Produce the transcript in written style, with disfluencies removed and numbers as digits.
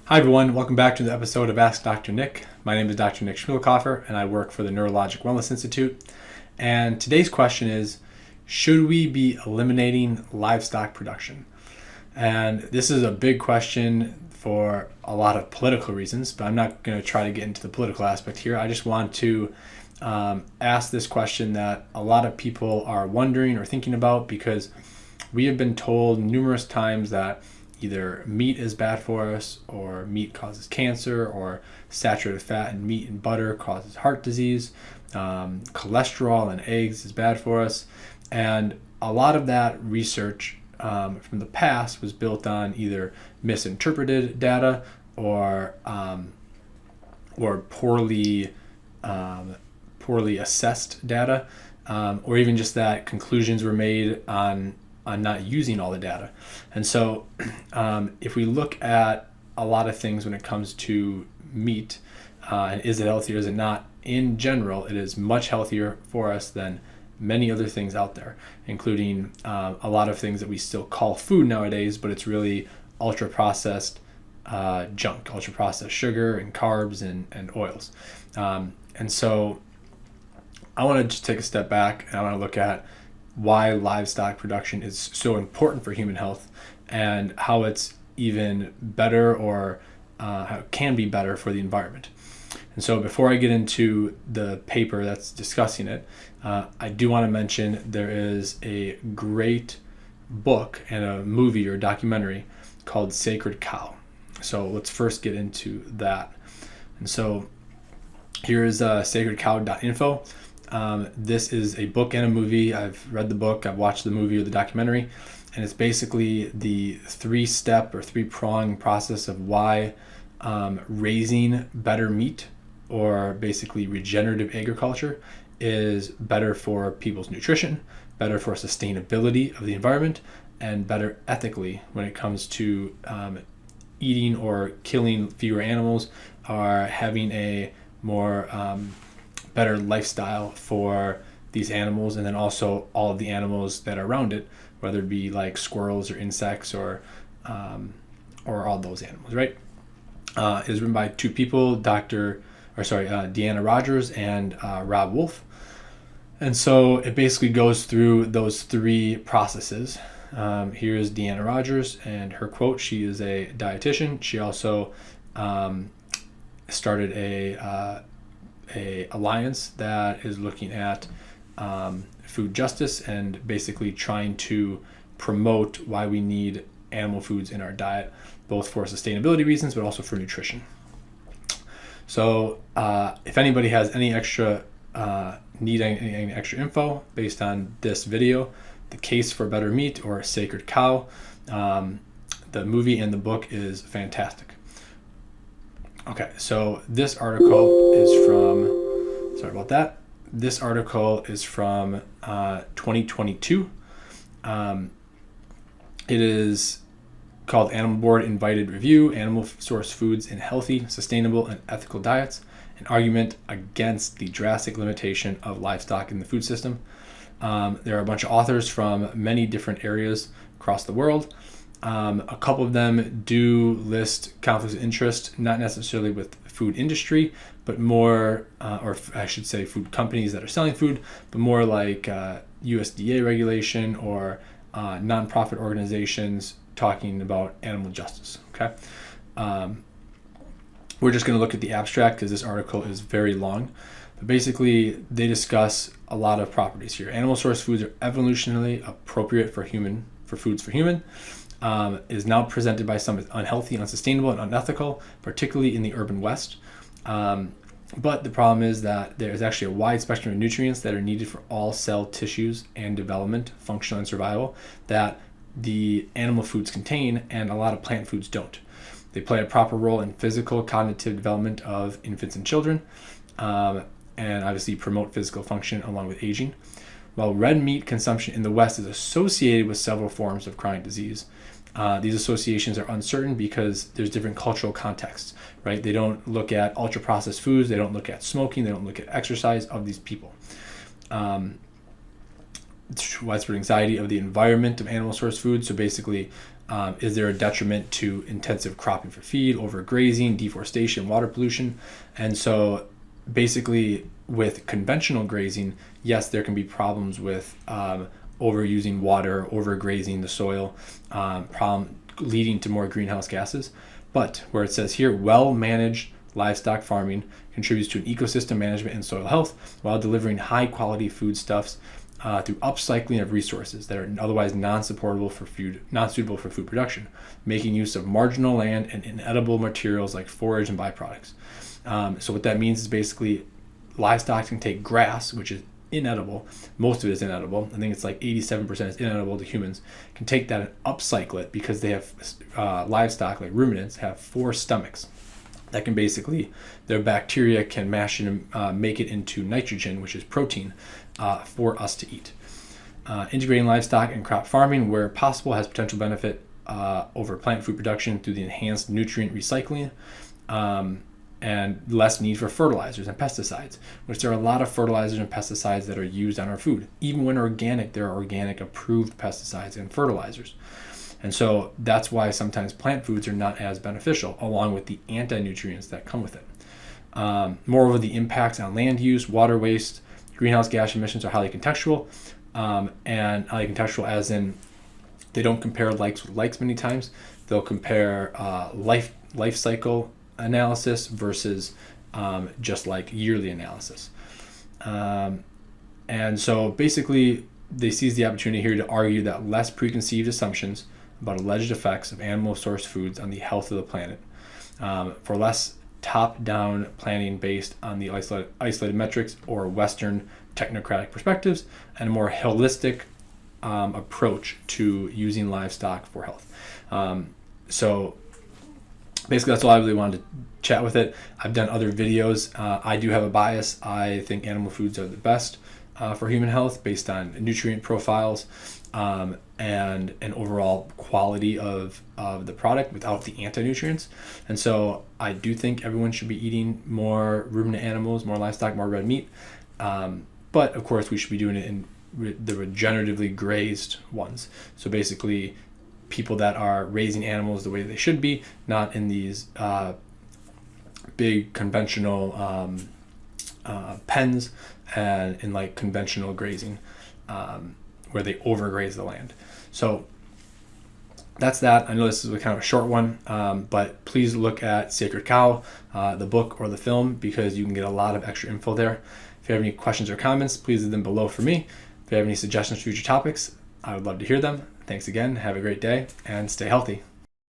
Hi everyone, welcome back to the episode of Ask Dr. Nick. My name is Dr. Nick Schmielkoffer and I work for the Neurologic Wellness Institute. And today's question is, should we be eliminating livestock production? And this is a big question for a lot of political reasons, but I'm not going to try to get into the political aspect here. I just want to ask this question that a lot of people are wondering or thinking about, because we have been told numerous times that either meat is bad for us, or meat causes cancer, or saturated fat in meat and butter causes heart disease, cholesterol in eggs is bad for us. And a lot of that research from the past was built on either misinterpreted data or poorly assessed data, or even just that conclusions were made on not using all the data. And so if we look at a lot of things when it comes to meat, and is it healthy or is it not, in general, it is much healthier for us than many other things out there, including a lot of things that we still call food nowadays, but it's really ultra processed junk, ultra processed sugar and carbs and oils. And so I want to just take a step back and I want to look at why livestock production is so important for human health and how it's even better, or how it can be better for the environment. And so before I get into the paper that's discussing it, I do want to mention there is a great book and a movie or documentary called Sacred Cow. So let's first get into that. And so here is sacredcow.info. This is a book and a movie. I've read the book, I've watched the movie or the documentary, and it's basically the three-step or three-prong process of why raising better meat, or basically regenerative agriculture, is better for people's nutrition, better for sustainability of the environment, and better ethically when it comes to eating or killing fewer animals, or having a more better lifestyle for these animals, and then also all of the animals that are around it, whether it be like squirrels or insects or all those animals, right? It was written by two people, Deanna Rogers and Rob Wolf. And so it basically goes through those three processes. Here's Deanna Rogers and her quote. She is a dietitian. She also started a alliance that is looking at food justice and basically trying to promote why we need animal foods in our diet, both for sustainability reasons but also for nutrition. So if anybody has any extra any extra info based on this video, The Case for Better Meat or Sacred Cow, the movie and the book is fantastic. Okay, so this article is from, sorry about that. This article is from 2022. It is called Animal Board Invited Review, Animal Source Foods in Healthy, Sustainable, and Ethical Diets, an argument against the drastic limitation of livestock in the food system. There are a bunch of authors from many different areas across the world. A couple of them do list conflicts of interest, not necessarily with the food industry, but more, or I should say food companies that are selling food, but more like USDA regulation or nonprofit organizations talking about animal justice. Okay. We're just going to look at the abstract because this article is very long. But basically, they discuss a lot of properties here. Animal source foods are evolutionarily appropriate for foods for human. Is now presented by some as unhealthy, unsustainable, and unethical, particularly in the urban West. But the problem is that there is actually a wide spectrum of nutrients that are needed for all cell tissues and development, function, and survival that the animal foods contain, and a lot of plant foods don't. They play a proper role in physical, cognitive development of infants and children, and obviously promote physical function along with aging. While red meat consumption in the West is associated with several forms of chronic disease, these associations are uncertain because there's different cultural contexts, right? They don't look at ultra-processed foods, they don't look at smoking, they don't look at exercise of these people. Widespread anxiety of the environment of animal source food. So basically, Is there a detriment to intensive cropping for feed, overgrazing, deforestation, water pollution? And so basically with conventional grazing, yes, there can be problems with overusing water, overgrazing the soil, leading to more greenhouse gases. But where it says here, well-managed livestock farming contributes to an ecosystem management and soil health while delivering high-quality foodstuffs through upcycling of resources that are otherwise non-suitable for food production, making use of marginal land and inedible materials like forage and byproducts. So what that means is basically livestock can take grass, which is inedible. Most of it is inedible. I think it's like 87% is inedible to humans. Can take that and upcycle it because they have livestock, like ruminants, have 4 stomachs that can basically, their bacteria can mash it and make it into nitrogen, which is protein, for us to eat. Integrating livestock and crop farming where possible has potential benefit over plant food production through the enhanced nutrient recycling and less need for fertilizers and pesticides, which there are a lot of fertilizers and pesticides that are used on our food. Even when organic, there are organic approved pesticides and fertilizers. And so that's why sometimes plant foods are not as beneficial, along with the anti-nutrients that come with it. Moreover, the impacts on land use, water waste, greenhouse gas emissions are highly contextual, and highly contextual as in they don't compare likes with likes many times. They'll compare life cycle analysis versus just like yearly analysis. And so basically they seize the opportunity here to argue that less preconceived assumptions about alleged effects of animal source foods on the health of the planet, for less top-down planning based on the isolated metrics or Western technocratic perspectives, and a more holistic approach to using livestock for health. So basically that's all I really wanted to chat with it. I've done other videos. I do have a bias. I think animal foods are the best for human health based on nutrient profiles and an overall quality of the product without the anti-nutrients. And so I do think everyone should be eating more ruminant animals, more livestock, more red meat. But of course we should be doing it in the regeneratively grazed ones. So basically people that are raising animals the way they should be, not in these big conventional pens and in like conventional grazing where they overgraze the land. So that's that. I know this is kind of a short one, but please look at Sacred Cow, the book or the film, because you can get a lot of extra info there. If you have any questions or comments, please leave them below for me. If you have any suggestions for future topics, I would love to hear them. Thanks again. Have a great day and stay healthy.